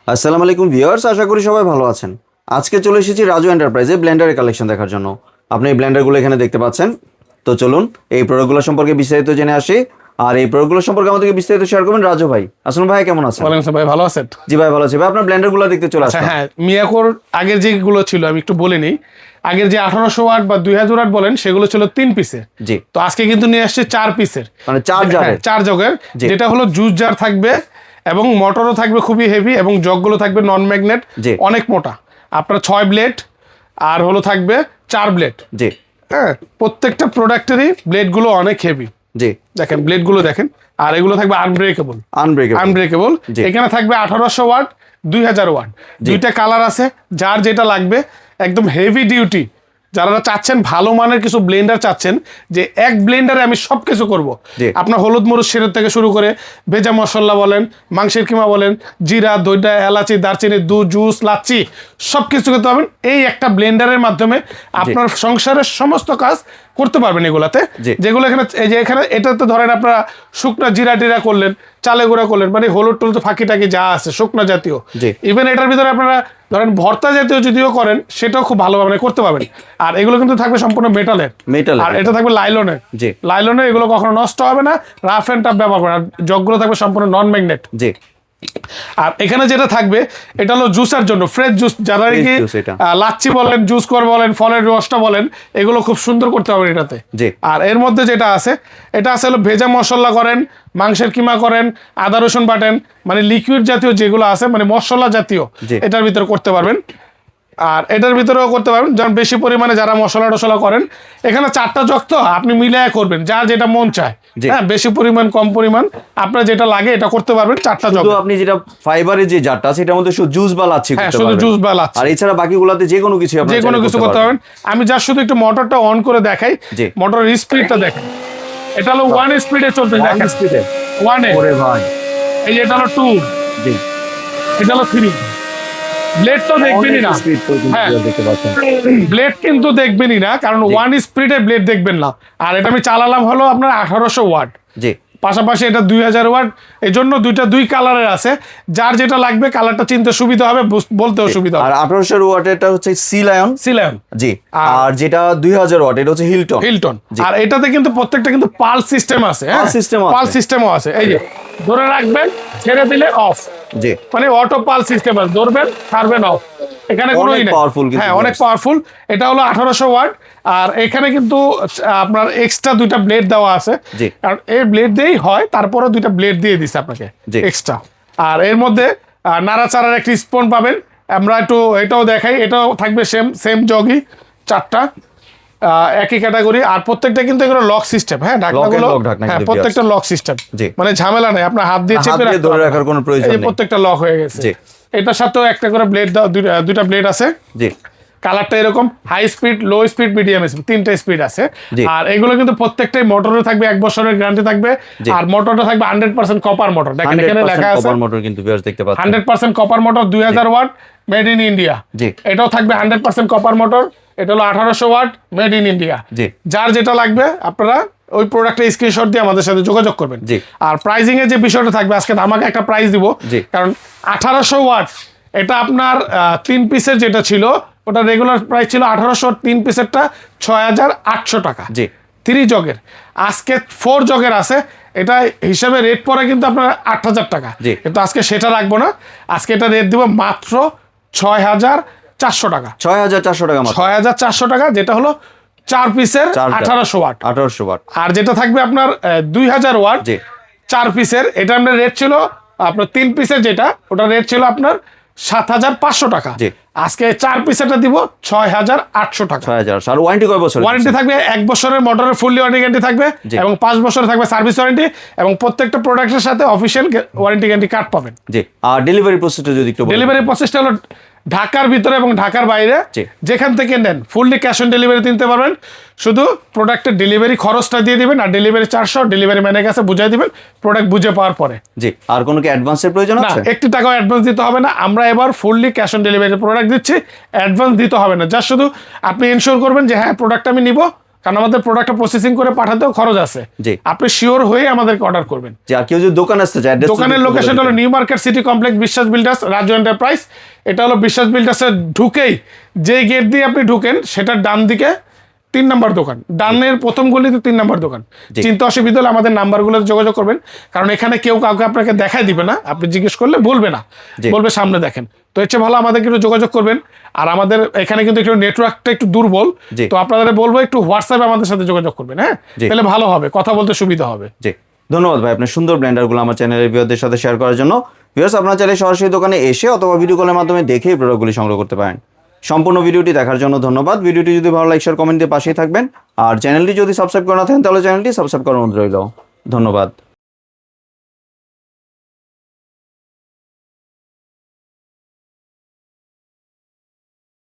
আসসালামু আলাইকুম ভিউয়ার্স, আশা করি সবাই ভালো আছেন। আজকে চলে এসেছি রাজু এন্টারপ্রাইজে ব্লেন্ডারের কালেকশন দেখার জন্য। আপনি এই ব্লেন্ডারগুলো এখানে দেখতে পাচ্ছেন। তো চলুন এই প্রোডাক্টগুলো সম্পর্কে বিস্তারিত জেনে আসি। আর এই প্রোডাক্টগুলো সম্পর্কে আমাদেরকে বিস্তারিত শেয়ার করবেন রাজু ভাই। আসসালামু ভাই, কেমন আছেন? ওয়ালাইকুম আসসালাম ভাই, ভালো আছেন? জি ভাই, ভালো আছি ভাই। আপনার ব্লেন্ডারগুলো দেখতে চলে আচ্ছা আসলাম। হ্যাঁ, মিয়াকোর আগের যেগুলো ছিল আমি একটু বলে নিই। আগের যে 1800 ওয়াট বা 2000 ওয়াট বলেন সেগুলো ছিল 3 পিসের। জি। তো আজকে কিন্তু নিয়ে আসছে 4 পিসের, মানে 4 জারের। 4 জগের, জি। যেটা হলো জুস জার থাকবে এবং মোটরও থাকবে খুবই হেভি এবং জগগুলো থাকবে নন ম্যাগনেট, জি। অনেক মোটা। আপনার 6 ব্লেড আর হলো থাকবে 4 ব্লেড। জি। হ্যাঁ, প্রত্যেকটা প্রোডাক্টেরই ব্লেডগুলো অনেক হেভি। জি। দেখেন ব্লেডগুলো দেখেন। আর এগুলো থাকবে আনব্রেকেবল। আনব্রেকেবল। জি। এখানে থাকবে 1800 ওয়াট, 2000 ওয়াট, দুইটা কালার আছে। যার যেটা লাগবে একদম হেভি ডিউটি, যারা চাচ্ছেন ভালো মানের কিছু ব্লেন্ডার চাচ্ছেন যে এক ব্লেন্ডারে আমি সব কিছু করবো, জি। আপনার হলুদ মরিচ সেরের থেকে শুরু করে ভেজা মশলা বলেন, মাংসের কিমা বলেন, জিরা, দইটা, এলাচি, দারচিনি, দুধ, জুস, লাচ্ছি, সব কিছু করতে পারবেন এই একটা ব্লেন্ডারের মাধ্যমে। আপনার সংসারের সমস্ত কাজ করতে পারবেন এগুলাতে। জি। যেগুলো এখানে এই যে এখানে এটাতে ধরেন আপনারা শুকনা জিরা টিরা করলেন, চালে গুঁড়া করলেন, মানে হলুদ টলুদ ফাঁকি টাকি যা আছে শুকনা জাতীয়, জি। ইভেন এটার ভিতরে আপনারা ধরেন ভর্তা জাতীয় যদিও করেন সেটাও খুব ভালোভাবে করতে পারবেন। আর এগুলো কিন্তু থাকবে সম্পূর্ণ মেটালের, আর এটা থাকবে লাইলনের। জি। লাইলনের, এগুলো কখনো নষ্ট হবে না, রাফ এন্ড টাফ ব্যবহার করেন। আর জগগুলো থাকবে সম্পূর্ণ নন ম্যাগনেট। জি। আর এখানে যেটা থাকবে এটা হলো জুসের জন্য, ফ্রেশ জুস, যারা কি লাচ্ছি বলেন, জুস কর বলেন, ফলের রসটা বলেন, এগুলো খুব সুন্দর করতে হবে এটাতে। জি। আর এর মধ্যে যেটা আছে এটা আছে হলো ভেজা মশলা করেন, মাংসের কিমা করেন, আদা রসুন বাটেন, মানে লিকুইড জাতীয় যেগুলো আছে, মানে মশলা জাতীয়, জি। এটার ভিতরে করতে পারবেন। আর এটার ভিতরেও করতে পারবেন, যেমন বেশি পরিমাণে যারা মশলা টশলা করেন। এখানে 4টা জগ, তো আপনি মিলিয়ে করবেন যার যেটা মন চায়। জি। হ্যাঁ, বেশি পরিমাণ কম পরিমাণ আপনার যেটা লাগে এটা করতে পারবেন 4টা জগ। তো আপনি যেটা ফাইবারের যে জারটা আছে এটার মধ্যে শুধু জুস বা লাচ্ছি হ্যাঁ, করতে শুধু পারবেন। জুস বা লাচ্ছি। আর এছাড়া বাকিগুলোতে যে কোনো কিছু আপনি যে কোনো কিছু করতে পারবেন। আমি যা শুধু একটু মোটরটা অন করে দেখাই। জি। মোটরের স্পিডটা দেখেন, এটা হলো 1 স্পিডে চলতে, দেখেন 1 এ। ওরে ভাই। এই যে এটা হলো 2, জি। এটা হলো 3। ব্লেড তো দেখবেনই না। হ্যাঁ, দেখতে পাচ্ছেন। ব্লেড কিন্তু দেখবেনই না, কারণ 1 স্পিডে ব্লেড দেখবেন না। আর এটা আমি চালালাম হলো আপনার 1800 ওয়াট, জি। পাশাপাশি এটা 2000 ওয়াট। এই জন্য দুই কালারের আছে, যার যেটা লাগবে কালারটা চিনতে সুবিধা হবে, বলতেও সুবিধা হবে। আর 1800 ওয়াটেরটা হচ্ছে সি লায়ন। জি। আর যেটা 2000 ওয়াট এটা হচ্ছে হিলটন। আর এটাতে কিন্তু প্রত্যেকটা কিন্তু পালস সিস্টেম আছে। হ্যাঁ, পালস সিস্টেমও আছে। এই যে ধরে রাখবেন, ছেড়ে দিলে অফ। জি। মানে অটো পালস সিস্টেম আছে, ধরবেন ছাড়বেন অফ। এখানে কোনো পাওয়ারফুল। হ্যাঁ, অনেক পাওয়ারফুল। এটা হলো 1800 ওয়াট। আর এখানে কিন্তু আপনার এক্সট্রা 2টা ব্লেড দেওয়া আছে, কারণ এই ব্লেড দিয়েই হয়, তারপরে 2টা ব্লেড দিয়ে দিছে আপনাকে এক্সট্রা। আর এর মধ্যে নাড়াচাড়ার একটি স্পুন পাবেন। আমরা একটু এটাও দেখাই, এটাও থাকবে সেম জগই, 4টা একই ক্যাটাগরি। আর প্রত্যেকটা কিন্তু এগুলো লক সিস্টেম। হ্যাঁ, ঢাকনাগুলো, হ্যাঁ, প্রত্যেকটা লক সিস্টেম। মানে ঝামেলা নেই, আপনার হাত দিয়ে চেপে ধরে রাখার কোনো প্রয়োজন নেই, প্রত্যেকটা লক হয়ে গেছে। এটার সাথেও একটা করে ব্লেড, দুইটা ব্লেড আছে। জি। কালারটা এরকম, high speed, low speed, medium speed, 3টা স্পিড আছে। আর এগুলো কিন্তু প্রত্যেকটাই মোটরে থাকবে 1 বছরের গ্যারান্টি থাকবে। আর মোটরটা থাকবে 100% কপার মোটর। দেখেন এখানে লেখা আছে কপার মোটর, কিন্তু ভিউয়ার্স দেখতে পাচ্ছেন 100% copper motor, 2000 watt, made in India. জি। এটাও থাকবে 100% কপার মোটর। এটা হলো 1800 ওয়াট, মেড ইন ইন্ডিয়া। জি। যার যেটা লাগবে আপনারা ওই প্রোডাক্টের স্ক্রিনশট দিয়ে আমাদের সাথে যোগাযোগ করবেন। জি। আর প্রাইজিং এর যে বিষয়টা থাকবে, আজকে আমাকে একটা প্রাইস দিব, কারণ 1800 ওয়াট এটা আপনার 3 পিসের যেটা ছিল ওটা রেগুলার প্রাইস ছিল 1800, 3 পিসেরটা 6800 টাকা। জি। 3 জগের। আজকে 4 জগের আছে, এটা হিসাবে রেট পরে কিন্তু আপনার 8000 টাকা। কিন্তু আজকে সেটা রাখবো না, আজকে এটা রেট দিব মাত্র 6400 টাকা। 6400 টাকা মাত্র। 6400 টাকা, যেটা হলো 4 পিসের 1800 ওয়াট। 1800 ওয়াট। আর যেটা থাকবে আপনার 2000 ওয়াট 4 পিসের, এটা আপনার রেট ছিল আপনার 3 পিসের যেটা, ওটা রেট ছিল আপনার 7500 টাকা। আজকে 4 পিসেরটা দিব 6800 টাকা। 6000। আর ওয়ারেন্টি কয় বছর? ওয়ারেন্টি থাকবে 1 বছরের, মোটরের ফুললি গ্যারান্টি থাকবে, এবং 5 বছরের থাকবে সার্ভিস ওয়ারেন্টি, এবং প্রত্যেকটা প্রোডাক্টের সাথে অফিশিয়াল ওয়ারেন্টি গ্যারান্টি কার্ড পাবেন। জি। আর ডেলিভারি প্রসেসটা যদি একটু বলেন। ডেলিভারি প্রসেসটা হলো ঢাকার ভিতরে এবং ঢাকার বাইরে যেখান থেকে নেন ফুললি ক্যাশ অন ডেলিভারি নিতে পারবেন। শুধু প্রোডাক্টের ডেলিভারি খরচটা দিয়ে দিবেন, আর ডেলিভারি 400 ডেলিভারি ম্যানের কাছে বুঝিয়ে দিবেন প্রোডাক্ট বুঝে পাওয়ার পরে। জি। আর কোনো কি অ্যাডভান্সের প্রয়োজন আছে? না, 1 টাকাও অ্যাডভান্স দিতে হবে না। আমরা এবার fully cash on delivery product দিচ্ছি, অ্যাডভান্স দিতে হবে না। যা শুধু আপনি এনশিওর করবেন যে হ্যাঁ প্রোডাক্ট আমি নিব, কারণ আমাদের প্রোডাক্টটা প্রসেসিং করে পাঠাতেও খরচ আছে। জি। আপনি শিওর হয়ে আমাদেরকে অর্ডার করবেন। যে আর কেউ যদি দোকান আসতে চায়, দোকানের লোকেশন হলো নিউ মার্কেট সিটি কমপ্লেক্স, বিশ্বাস বিল্ডার্স, রাজু এন্টারপ্রাইজ। এটা হলো বিশ্বাস বিল্ডার্সের ঢুকেই যে গেট দিয়ে আপনি ঢুকেন সেটার ডান দিকে 3 নম্বর দোকান, ডানের প্রথম গলিতে 3 নম্বর দোকান। চিন্তা অসুবিধা হলে আমাদের নাম্বারগুলোতে যোগাযোগ করবেন, কারণ এখানে কেউ কাউকে আপনাকে দেখাই দিবে না, আপনি জিজ্ঞেস করলে বলবে না, বলবে সামনে দেখেন। তো এর চেয়ে ভালো আমাদেরকে একটু যোগাযোগ করবেন। আর আমাদের এখানে কিন্তু একটু নেটওয়ার্কটা একটু দুর্বল, তো আপনাদের বলবো একটু হোয়াটসঅ্যাপে আমাদের সাথে যোগাযোগ করবেন। হ্যাঁ, তাহলে ভালো হবে, কথা বলতে সুবিধা হবে। জি, ধন্যবাদ ভাই আপনার সুন্দর ব্লেন্ডারগুলো আমার চ্যানেলের ভিউয়ারদের সাথে শেয়ার করার জন্য। ভিউয়ার্স, আপনারা চাইলে সরাসরি দোকানে এসে অথবা ভিডিও কলের মাধ্যমে দেখেই প্রোডাক্টগুলি সংগ্রহ করতে পারেন। সম্পূর্ণ ভিডিওটি দেখার জন্য ধন্যবাদ। ভিডিওটি যদি ভালো লাগে শেয়ার কমেন্ট দিয়ে পাশেই থাকবেন। আর চ্যানেলটি যদি সাবস্ক্রাইব করে না থাকেন তাহলে চ্যানেলটি সাবস্ক্রাইব করার অনুরোধ রইল। ধন্যবাদ।